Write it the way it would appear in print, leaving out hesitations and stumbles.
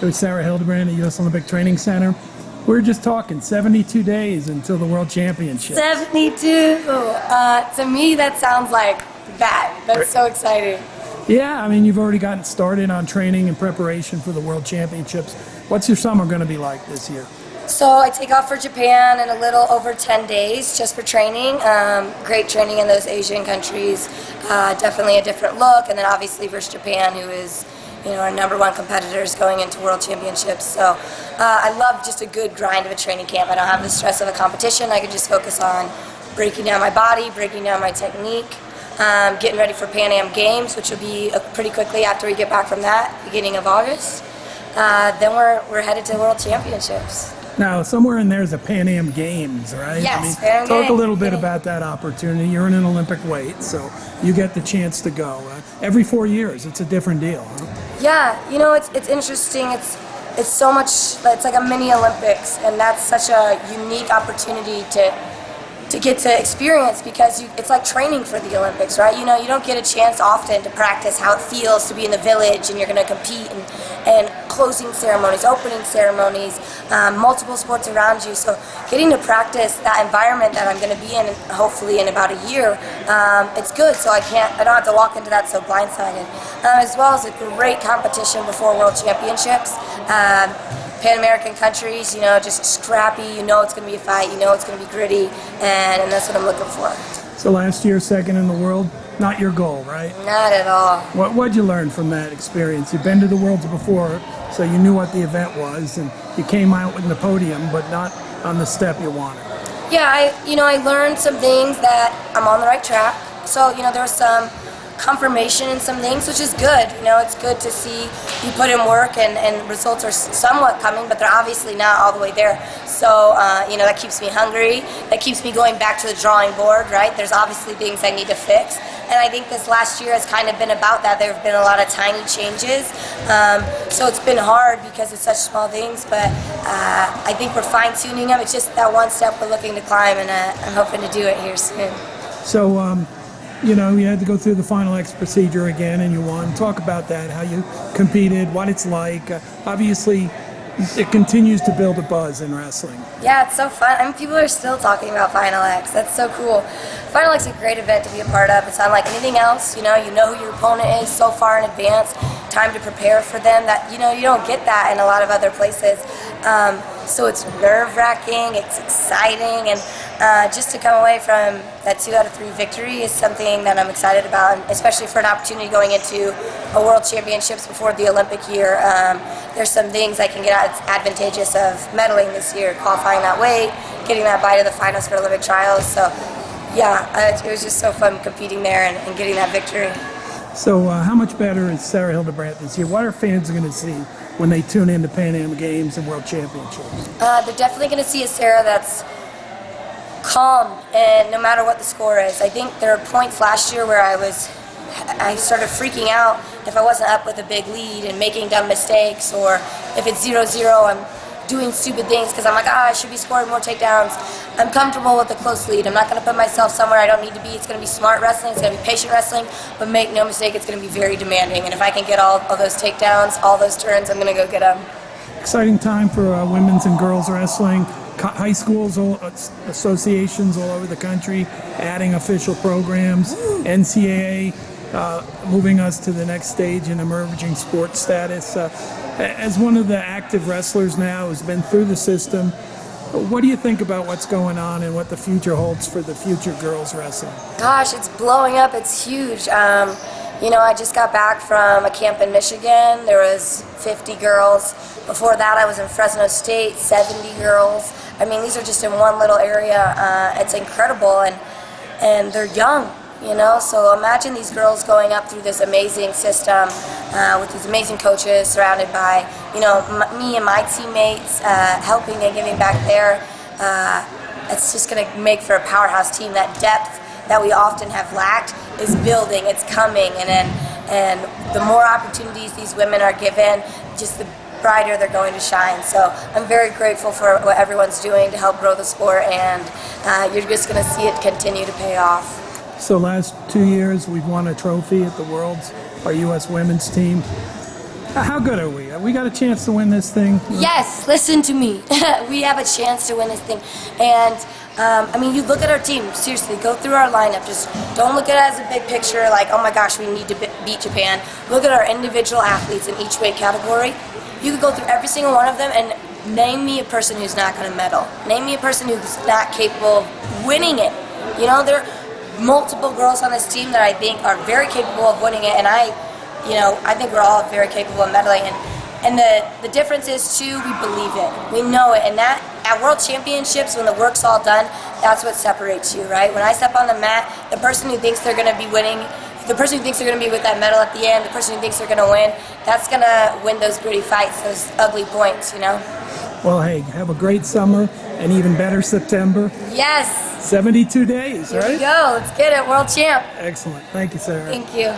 There's Sarah Hildebrandt at US Olympic Training Center. We were just talking 72 days until the World Championships. 72! To me, that sounds like that. That's so exciting. Yeah, I mean, you've already gotten started on training and preparation for the World Championships. What's your summer going to be like this year? So I take off for Japan in a little over 10 days just for training. Great training in those Asian countries. Definitely a different look. And then obviously versus Japan, who is our #1 competitors going into World Championships. So I love just a good grind of a training camp. I don't have the stress of a competition. I can just focus on breaking down my body, breaking down my technique, getting ready for Pan Am Games, which will be pretty quickly after we get back from that, beginning of August. Then we're headed to World Championships. Now, somewhere in there is a Pan Am Games, right? Yes, I mean, talk a little bit about that opportunity. You're in an Olympic weight, so you get the chance to go. Every 4 years, it's a different deal, huh? Yeah, it's interesting. It's so much. It's like a mini Olympics, and that's such a unique opportunity to get to experience, because it's like training for the Olympics, right? You don't get a chance often to practice how it feels to be in the village and you're going to compete, and closing ceremonies, opening ceremonies, multiple sports around you. So getting to practice that environment that I'm going to be in, hopefully in about a year, it's good. So I don't have to walk into that so blindsided. As well as a great competition before World Championships. Pan American countries, just scrappy, it's going to be a fight, it's going to be gritty, and that's what I'm looking for. So last year, second in the world, not your goal, right? Not at all. What'd you learn from that experience? You've been to the Worlds before, so you knew what the event was, and you came out with the podium, but not on the step you wanted. Yeah, I learned some things that I'm on the right track. So, there was some confirmation in some things, which is good. It's good to see you put in work and results are somewhat coming, but they're obviously not all the way there. So, that keeps me hungry. That keeps me going back to the drawing board, right? There's obviously things I need to fix. And I think this last year has kind of been about that. There have been a lot of tiny changes. So it's been hard because it's such small things, but I think we're fine-tuning them. It's just that one step we're looking to climb, and I'm hoping to do it here soon. So, you had to go through the Final X procedure again, and you won. Talk about that, how you competed, what it's like. Obviously, it continues to build a buzz in wrestling. Yeah, it's so fun. I mean, people are still talking about Final X. That's so cool. Final X is a great event to be a part of. It's unlike anything else. You know who your opponent is so far in advance. Time to prepare for them. That you don't get that in a lot of other places. So it's nerve-wracking. It's exciting, and just to come away from that 2 out of 3 victory is something that I'm excited about, and especially for an opportunity going into a World Championships before the Olympic year. There's some things I can get advantageous of medaling this year, qualifying that weight, getting that bye to the finals for Olympic trials. So, yeah, it was just so fun competing there and getting that victory. So, how much better is Sarah Hildebrandt this year? What are fans going to see when they tune in to Pan Am Games and World Championships? They're definitely going to see a Sarah that's calm, and no matter what the score is. I think there were points last year where I started freaking out if I wasn't up with a big lead and making dumb mistakes, or if it's 0-0, I'm doing stupid things because I'm like, I should be scoring more takedowns. I'm comfortable with a close lead. I'm not going to put myself somewhere I don't need to be. It's going to be smart wrestling. It's going to be patient wrestling, but make no mistake, it's going to be very demanding. And if I can get all those takedowns, all those turns, I'm going to go get them. Exciting time for women's and girls wrestling. High schools, associations all over the country, adding official programs. NCAA moving us to the next stage in emerging sports status. As one of the active wrestlers now who's been through the system, what do you think about what's going on and what the future holds for the future girls wrestling? Gosh, it's blowing up. It's huge. I just got back from a camp in Michigan. There was 50 girls. Before that, I was in Fresno State, 70 girls. I mean, these are just in one little area. It's incredible, and they're young. So imagine these girls going up through this amazing system with these amazing coaches, surrounded by, me and my teammates, helping and giving back there. It's just going to make for a powerhouse team. That depth that we often have lacked is building. It's coming, and the more opportunities these women are given, just the brighter they're going to shine. So I'm very grateful for what everyone's doing to help grow the sport, and you're just going to see it continue to pay off. So last 2 years we've won a trophy at the Worlds, our U.S. women's team. How good are we? We got a chance to win this thing. Yes, listen to me. We have a chance to win this thing. And, I mean, you look at our team, seriously, go through our lineup. Just don't look at it as a big picture like, oh my gosh, we need to beat Japan. Look at our individual athletes in each weight category. You could go through every single one of them and name me a person who's not going to medal. Name me a person who's not capable of winning it. You know, there are multiple girls on this team that I think are very capable of winning it, and I think we're all very capable of medaling. And the difference is, too, we believe it. We know it. And that, at World Championships, when the work's all done, that's what separates you, right? When I step on the mat, the person who thinks they're going to be winning, the person who thinks they're going to be with that medal at the end, the person who thinks they're going to win, that's going to win those gritty fights, those ugly points, you know? Well, hey, have a great summer and even better September. Yes. 72 days, Here right? we go. Let's get it. World champ. Excellent. Thank you, Sarah. Thank you.